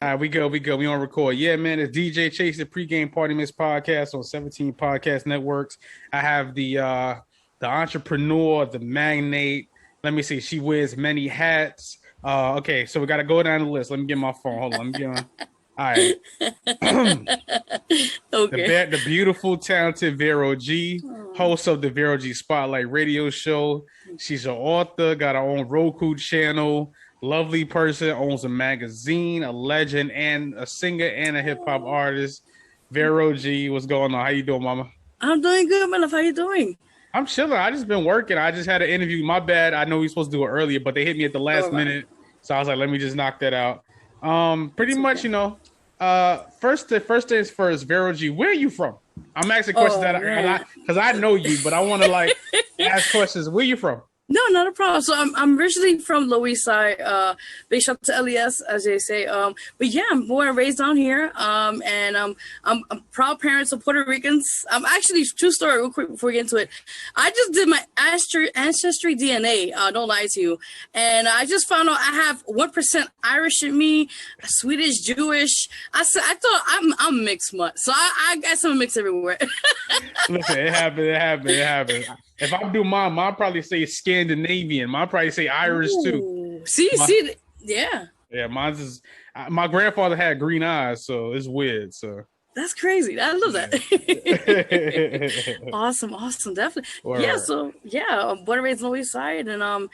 All right, we go. We on record. Yeah, man, it's DJ Chase, the pregame party miss podcast on 17 podcast networks. I have the entrepreneur, the magnate. Let me see. She wears many hats. Okay, so we gotta go down the list. Let me get my phone. Hold on. Let me get my all right. Okay. The beautiful, talented Vero G, host of the Vero G Spotlight radio show. She's an author, got her own Roku channel. Lovely person, owns a magazine, a legend, and a singer and a hip hop artist. Vero G, what's going on? How you doing, mama? I'm doing good, man. How you doing? I'm chilling. I just been working. I just had an interview. My bad. I know we were supposed to do it earlier, but they hit me at the last minute. So I was like, let me just knock that out. Pretty much, you know. First things first, Vero G, where are you from? I'm asking questions because I know you, but I want to like ask questions. Where you from? No, not a problem. So I'm originally from Lower East Side. Big shout out to LES, as they say. But yeah, I'm born and raised down here. And I'm proud parents of Puerto Ricans. I'm actually, true story, real quick before we get into it. I just did my ancestry DNA. Don't lie to you. And I just found out I have 1% Irish in me, Swedish, Jewish. I thought I'm mixed mutt. So I got some mix everywhere. Listen, it happened. If I do mine probably say Scandinavian. Mine probably say Irish too. See, yeah. Yeah, mine's is. My grandfather had green eyes, so it's weird. So that's crazy. I love that. Awesome, definitely. Word. Yeah, so yeah, I'm born and raised on the East Side, and I'm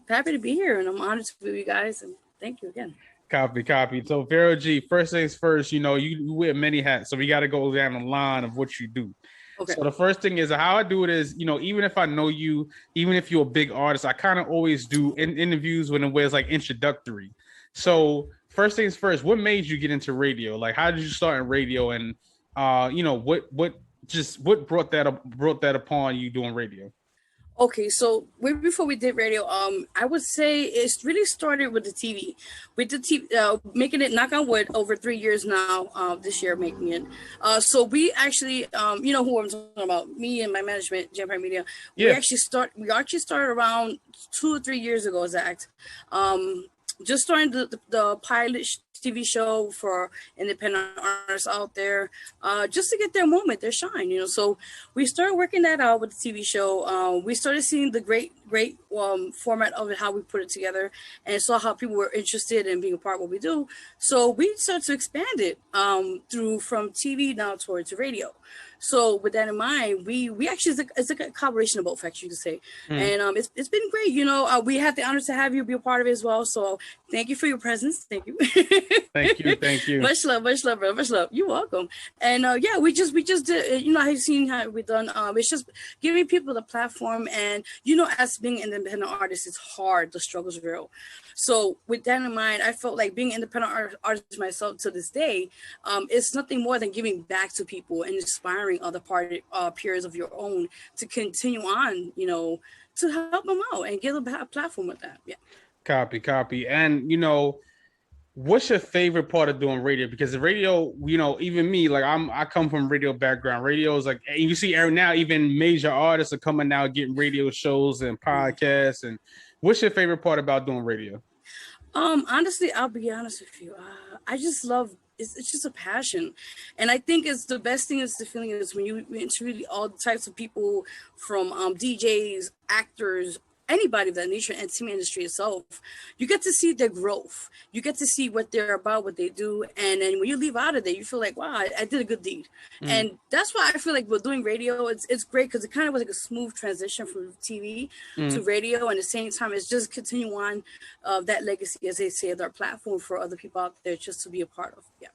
happy to be here, and I'm honored to be with you guys, and thank you again. Copy. So Vero G, first things first, you know, you wear many hats, so we got to go down the line of what you do. Okay. So the first thing is how I do it is, you know, even if I know you, even if you're a big artist, I kind of always do interviews when it was like introductory. So first things first, what made you get into radio? Like, how did you start in radio? And, you know, what brought that upon you doing radio? Okay, so way before we did radio, I would say it's really started with the TV. With the TV, making it, knock on wood, over 3 years now, this year making it. So we actually, you know who I'm talking about, me and my management, Jam Media. Yeah. We actually started around 2 or 3 years ago, exact. Just starting the pilot TV show for independent artists out there, just to get their moment, their shine, you know. So we started working that out with the TV show. We started seeing the great format of it, how we put it together, and saw how people were interested in being a part of what we do. So we started to expand it from TV now towards radio. So with that in mind, we actually, it's like a collaboration of both, actually, you could say. And it's been great. You know, we have the honor to have you be a part of it as well. So thank you for your presence. Thank you. Thank you. Much love, bro. Much love. You're welcome. And yeah, we just did, you know, I've seen how we've done. It's just giving people the platform, and you know, as being an independent artist, it's hard. The struggle's real. So with that in mind, I felt like being an independent artist myself to this day, it's nothing more than giving back to people and inspiring other peers of your own to continue on, you know, to help them out and give them a platform with that. Yeah. Copy. And, you know, what's your favorite part of doing radio? Because the radio, you know, even me, like I come from radio background. Radio is like, you see now even major artists are coming out getting radio shows and podcasts. And what's your favorite part about doing radio? Honestly, I'll be honest with you. I just love. It's just a passion, and I think it's the best thing is the feeling is when you interview all types of people from DJs, actors, anybody of that nature, and entertainment industry itself. You get to see their growth. You get to see what they're about, what they do, and then when you leave out of there, you feel like, wow, I did a good deed. And that's why I feel like with doing radio, it's great because it kind of was like a smooth transition from TV to radio, and at the same time, it's just continue on that legacy, as they say, their platform for other people out there just to be a part of. Yeah.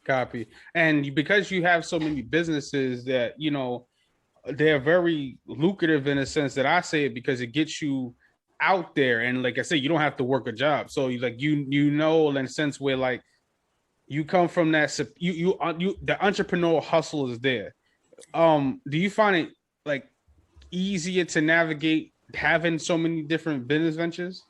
Copy. And because you have so many businesses that, you know, they're very lucrative in a sense that I say it because it gets you out there. And like I said, you don't have to work a job. So like, you know, in a sense where like you come from that, you the entrepreneurial hustle is there. Do you find it like easier to navigate having so many different business ventures?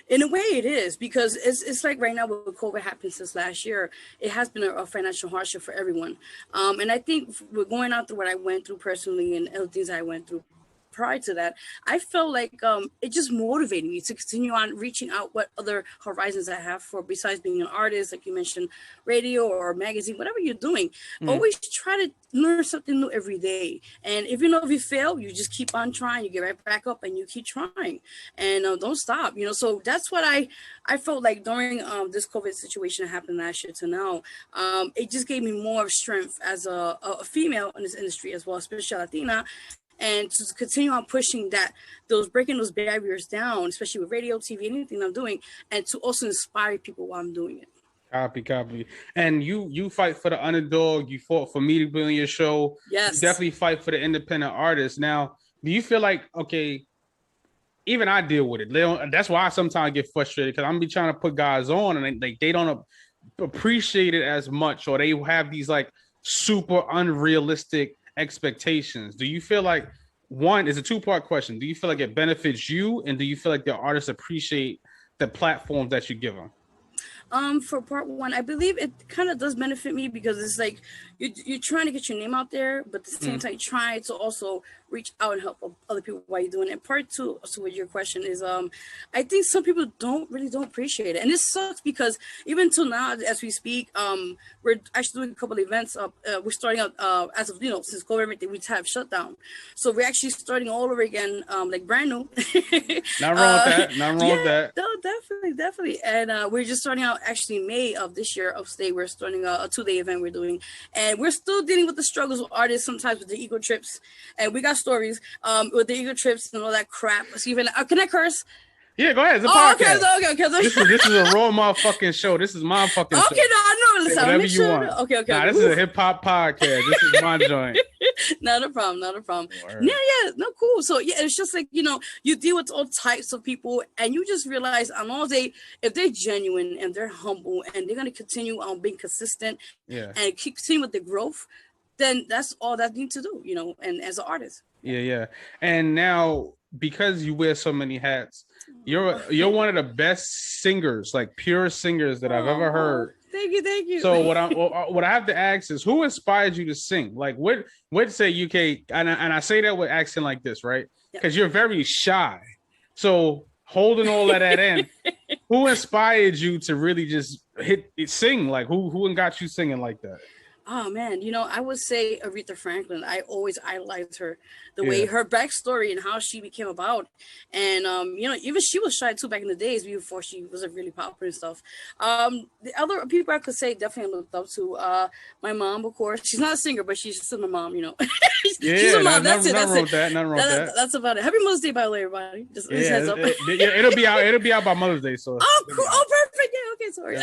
In a way it is, because it's like right now with COVID happened since last year, it has been a financial hardship for everyone. And I think we're going out through what I went through personally and other things I went through prior to that, I felt like it just motivated me to continue on reaching out what other horizons I have for besides being an artist, like you mentioned, radio or magazine, whatever you're doing. Always try to learn something new every day. And if you fail, you just keep on trying. You get right back up and you keep trying, and don't stop. So that's what I felt like during this COVID situation that happened last year to now. It just gave me more strength as a female in this industry as well, especially Latina, and to continue on pushing breaking those barriers down, especially with radio, TV, anything I'm doing, and to also inspire people while I'm doing it. Copy. And you fight for the underdog. You fought for me to be on your show. Yes. You definitely fight for the independent artist. Now, do you feel like, okay, even I deal with it. That's why I sometimes get frustrated, because I'm be trying to put guys on and they don't appreciate it as much, or they have these like super unrealistic expectations. Do you feel like, one, is a two-part question. Do you feel like it benefits you, and do you feel like the artists appreciate the platforms that you give them? For part one, I believe it kind of does benefit me, because it's like you're trying to get your name out there, but at the same time, try to also reach out and help other people while you're doing it. And part two, so with your question, is I think some people don't appreciate it, and this sucks, because even till now, as we speak, we're actually doing a couple of events. We're starting out as of since COVID, everything we have shut down, so we're actually starting all over again, like brand new. Not wrong with that. Not wrong with that. No, definitely. And we're just starting out actually May of this year upstate. We're starting a 2-day event we're doing, and we're still dealing with the struggles with artists sometimes with the ego trips, and we got stories with the ego trips and all that crap. So even can I curse? Yeah, go ahead. It's a podcast. Okay. This is a raw motherfucking show. This is my fucking show. Okay, no, I know. Whatever you sure. want. Okay. Nah, this is a hip hop podcast. This is my joint. Not a problem. Yeah, no, cool. So yeah, it's just like, you deal with all types of people, and you just realize, if they're genuine and they're humble and they're gonna continue on being consistent, and keep seeing with the growth, then that's all that need to do, and as an artist. Yeah. And now, because you wear so many hats, you're one of the best singers, like pure singers that I've ever heard. Thank you. So what I have to ask is, who inspired you to sing? Like, what say you can? And I say that with accent like this, right? Because you're very shy. So holding all of that in, who inspired you to really just sing? Like, who got you singing like that? Oh man, I would say Aretha Franklin. I always idolized her, the way her backstory and how she became about, and even she was shy too back in the days before she was really popular and stuff. The other people I could say definitely looked up to. My mom, of course. She's not a singer, but she's still my mom. She's a mom. That's it. Nothing wrong with that. That's about it. Happy Mother's Day, by the way, everybody. Just heads up. It'll be out by Mother's Day. So. Oh, cool. Oh, perfect. Yeah. Okay. Sorry.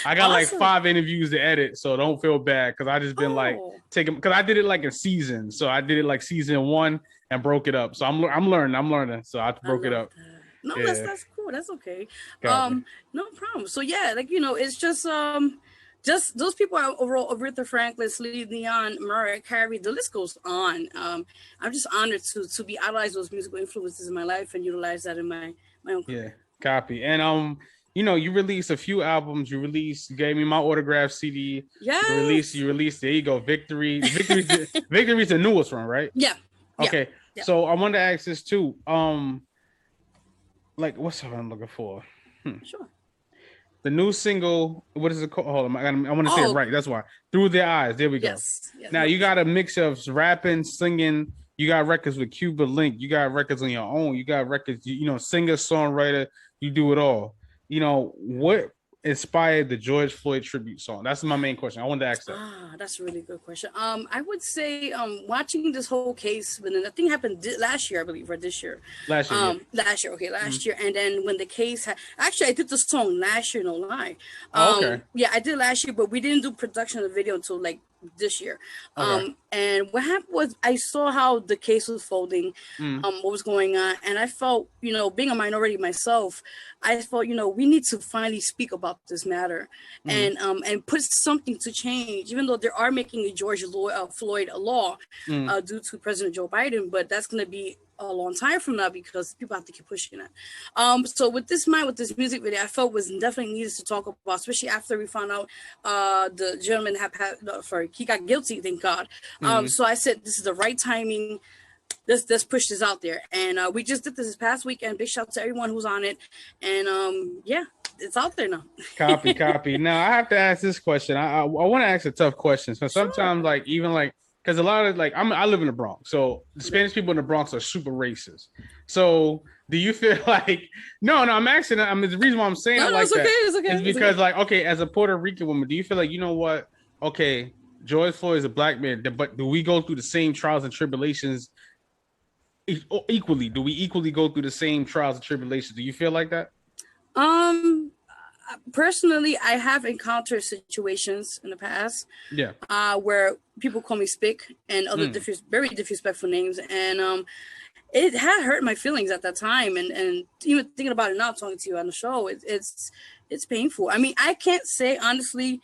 I got like 5 interviews to edit, so don't feel bad, because I just been like taking, because I did it like in seasons. So I did it like season 1 and broke it up. So I'm learning. So I broke it up. No, that's cool. That's okay. No problem. So yeah, it's just those people are overall: Aretha Franklin, Celine Dion, Mariah Carey. The list goes on. I'm just honored to be idolized those musical influences in my life and utilize that in my own career. Yeah, copy. And you released a few albums. You gave me my autograph CD. Yeah. You released. There you go. Victory. Victory's the newest one, right? Yeah. Okay. Yeah. So I wanted to ask this too. Like, what's what I'm looking for? Sure. The new single. What is it called? Hold on. I want to say it right. That's why. Through Their Eyes. There we go. Yes. Now you got a mix of rapping, singing. You got records with Cuba Link. You got records on your own. You got records. Singer, songwriter. You do it all. What inspired the George Floyd tribute song? That's my main question. I wanted to ask that. That's a really good question. I would say watching this whole case, when the thing happened last year, I believe, or this year. Last year. Last year. And then when the case actually, I did the song last year, no lie. Okay. Yeah, I did last year, but we didn't do production of the video until like this year. And what happened was, I saw how the case was folding, what was going on, and I felt, being a minority myself, I felt, we need to finally speak about this matter and put something to change, even though they are making a George Floyd a law due to President Joe Biden, but that's going to be a long time from now because people have to keep pushing it. So with this music video, I felt was definitely needed to talk about, especially after we found out the gentleman he got guilty, thank God. So I said, this is the right timing. let's push this out there. And we just did this past weekend. Big shout out to everyone who's on it. And yeah, it's out there now. Copy. Now I have to ask this question. I want to ask a tough question. So sometimes because a lot of I live in the Bronx, so the Spanish people in the Bronx are super racist. So do you feel like no? I'm asking. I mean, the reason why I'm saying it's okay. Is because as a Puerto Rican woman, do you feel like you know what? Okay, George Floyd is a black man, but do we go through the same trials and tribulations equally? Do we equally go through the same trials and tribulations? Do you feel like that? Personally, I have encountered situations in the past, where people call me spick and other very disrespectful names, and it had hurt my feelings at that time, and even thinking about it now, talking to you on the show, it's painful. I mean, I can't say honestly,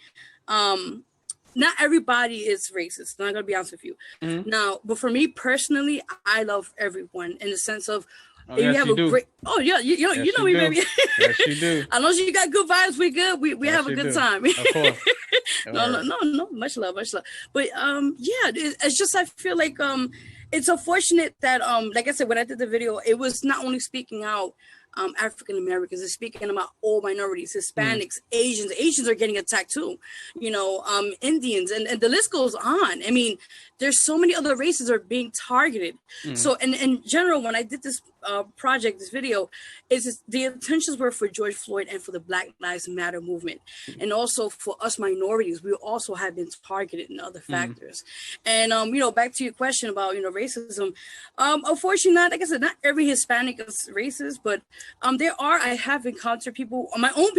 not everybody is racist. I'm not gonna be honest with you. Now, but for me personally, I love everyone in the sense of. You have a great. Oh yeah, you know me, baby. Yes, you do. I know you got good vibes. We good. We have a good time. Of course. No. Much love. But it's just I feel like it's unfortunate that like I said, when I did the video, it was not only speaking out African Americans, it's speaking about all minorities, Hispanics, Asians are getting attacked too, Indians, and the list goes on. I mean, there's so many other races are being targeted. So in general, when I did this project, this video, the intentions were for George Floyd and for the Black Lives Matter movement, and also for us minorities. We also have been targeted in other factors. And back to your question about racism. Unfortunately, like I said, not every Hispanic is racist, but I have encountered people, my own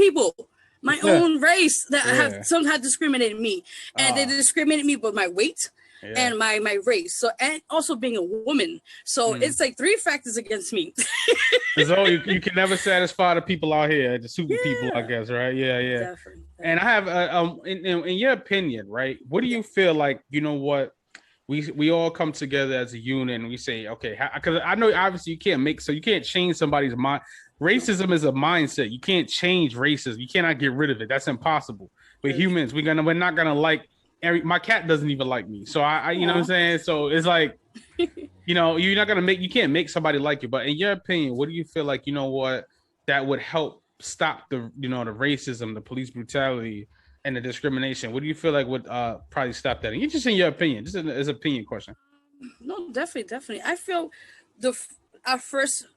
race that have somehow discriminated me, and they discriminated me with my weight. And my race, and also being a woman, so it's like 3 factors against me. So you can never satisfy the people out here, the super people, I guess, right? Yeah. Definitely. And I have in your opinion, right? What do you feel like? You know what? We all come together as a unit and we say, okay, because I know obviously you can't change somebody's mind. Racism is a mindset. You can't change racism. You cannot get rid of it. That's impossible. We're humans. We're not gonna like. My cat doesn't even like me, so I you know what I'm saying. So it's like, you're not gonna you can't make somebody like you. But in your opinion, what do you feel like that would help stop the the racism, the police brutality, and the discrimination? What do you feel like would probably stop that? And just in your opinion, just as an opinion question. No, definitely. I feel our first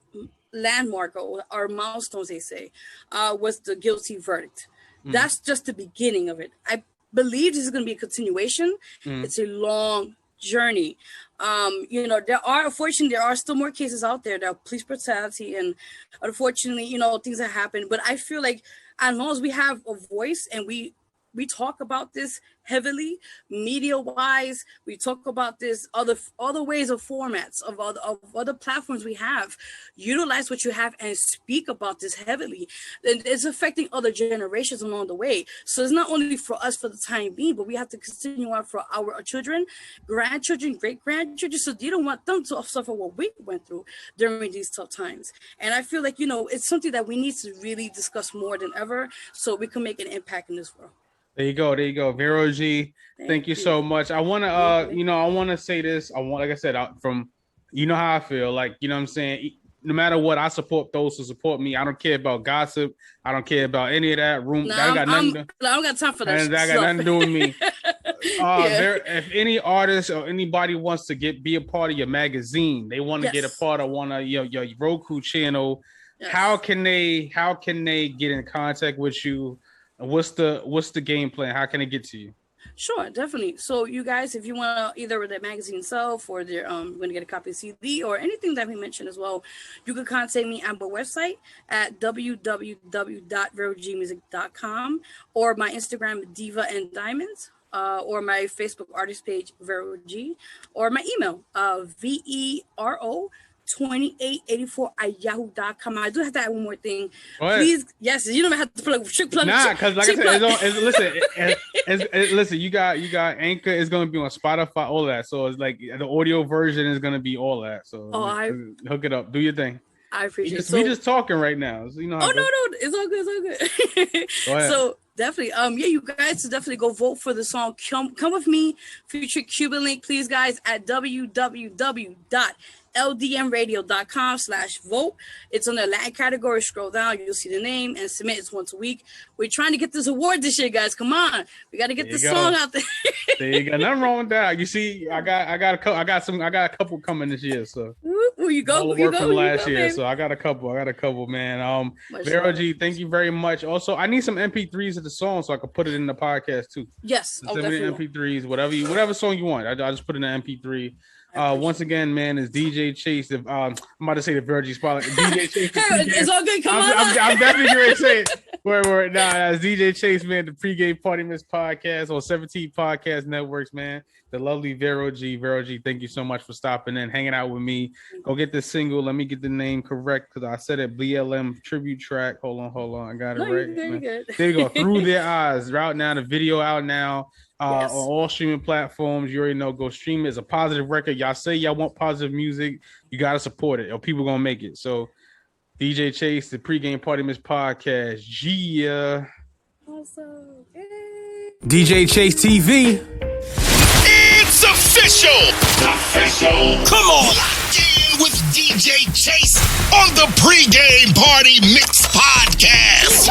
landmark or milestones, they say, was the guilty verdict. That's just the beginning of it. I believe this is going to be a continuation. It's a long journey. There are still more cases out there. There are police brutality, and unfortunately, things that happen. But I feel like as long as we have a voice and we talk about this heavily, media-wise, we talk about this other ways of formats of other platforms we have. Utilize what you have and speak about this heavily. And it's affecting other generations along the way. So it's not only for us for the time being, but we have to continue on for our children, grandchildren, great-grandchildren. So you don't want them to suffer what we went through during these tough times. And I feel like, it's something that we need to really discuss more than ever so we can make an impact in this world. There you go. Vero G, thank you so much. I want to, I want to say this. Like I said, from, how I feel, like, what I'm saying, no matter what, I support those who support me. I don't care about gossip. I don't care about any of that room. I don't got time for that. That got nothing to do with me. If any artist or anybody wants to be a part of your magazine, they want to get a part of one of your Roku channel. Yes. How can they get in contact with you? What's the game plan? How can it get to you? Sure, definitely. So you guys, if you want to either the magazine itself or they're going to get a copy of CD or anything that we mentioned as well, you can contact me on my website at www.verogmusic.com or my Instagram Diva and Diamonds, or my Facebook artist page Vero G, or my email VERO2884@yahoo.com. I do have to add one more thing. Please, yes, you don't have to plug. Nah, because like I said, listen. You got Anchor is going to be on Spotify, all that. So it's like the audio version is going to be all that. So hook it up, do your thing. I appreciate it. We just talking right now. So, no, it's all good. Go ahead. So Definitely. Yeah, you guys should definitely go vote for the song Come With Me, feature Cuban Link, please, guys, at www.ldmradio.com/vote. It's on the Latin category. Scroll down, you'll see the name, and submit. It's once a week. We're trying to get this award this year, guys. Come on. We got to get this song out there. There you go. Nothing wrong with that. You see, I got a couple coming this year, so where you go? All the work from last year, so I got a couple, man. Vero G, thank you very much. Also, I need some MP3s of the song so I can put it in the podcast too. Yes, so send me the MP3s, whatever song you want. I'll just put in the MP3. Once again, man, is DJ Chase. I'm about to say the Vero G spotlight. DJ Chase. It's all good. Come on. I'm definitely going to say it. Word. Nah, it's DJ Chase, man. The pregame party miss podcast on 17 podcast networks, man. The lovely Vero G. Vero G, thank you so much for stopping in, hanging out with me. Go get this single. Let me get the name correct because I said it. BLM tribute track. Hold on. I got it right. There you go. Through Their Eyes. They're out now. The video out now. On all streaming platforms. You already know, go stream it. It's a positive record. Y'all say y'all want positive music, you gotta support it or people gonna make it. So DJ Chase, the pregame party miss podcast. Yeah. Awesome. DJ Chase TV. It's official. Come on. Locked in with DJ Chase on the pregame party mix podcast.